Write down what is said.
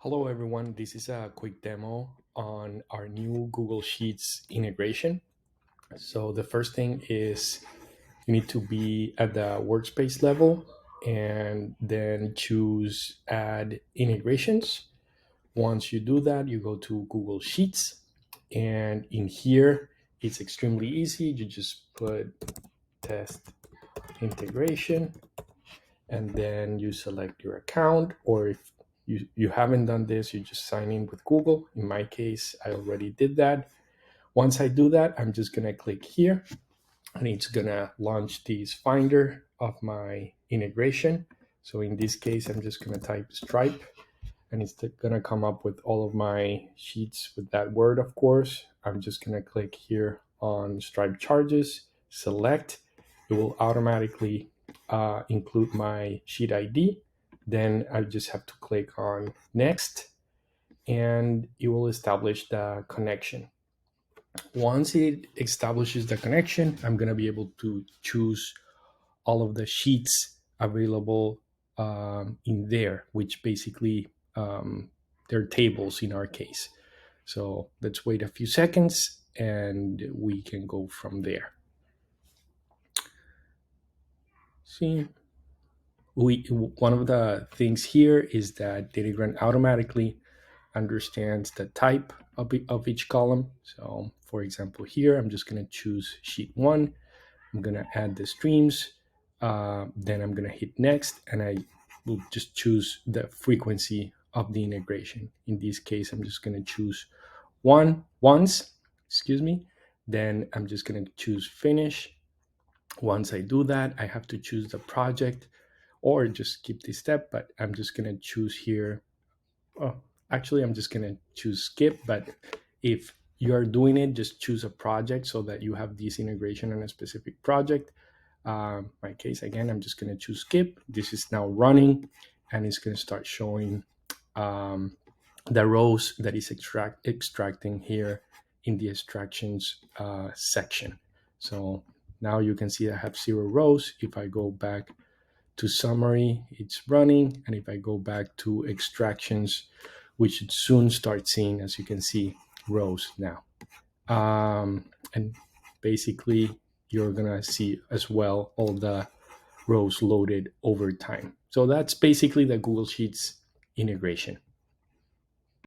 Hello everyone, this is a quick demo on our new Google Sheets integration. So the first thing is you need to be at the workspace level and then choose add integrations. Once you do that, you go to Google Sheets, and in here it's extremely easy. You just put test integration and then you select your account, or if you haven't done this, you just sign in with Google. In my case, I already did that. Once I do that, I'm just going to click here and it's going to launch this finder of my integration. So in this case, I'm just going to type Stripe and it's going to come up with all of my sheets with that word, of course. I'm just going to click here on Stripe charges, select. It will automatically include my sheet ID. Then I just have to click on next and it will establish the connection. Once it establishes the connection, I'm going to be able to choose all of the sheets available in there, which basically they're tables in our case. So let's wait a few seconds and we can go from there. See, one of the things here is that Datagram automatically understands the type of each column. So for example, here, I'm just going to choose sheet 1. I'm going to add the streams. Then I'm going to hit next, and I will just choose the frequency of the integration. In this case, I'm just going to choose once, excuse me. Then I'm just going to choose finish. Once I do that, I have to choose the project or just skip this step, but I'm just going to choose here. Oh, actually, I'm just going to choose skip, but if you're doing it, just choose a project so that you have this integration on a specific project. My case, again, I'm just going to choose skip. This is now running and it's going to start showing the rows that is extracting here in the extractions section. So now you can see I have 0 rows. If I go back to summary, it's running. And if I go back to extractions, we should soon start seeing, as you can see, rows now. And basically, you're gonna see as well all the rows loaded over time. So that's basically the Google Sheets integration.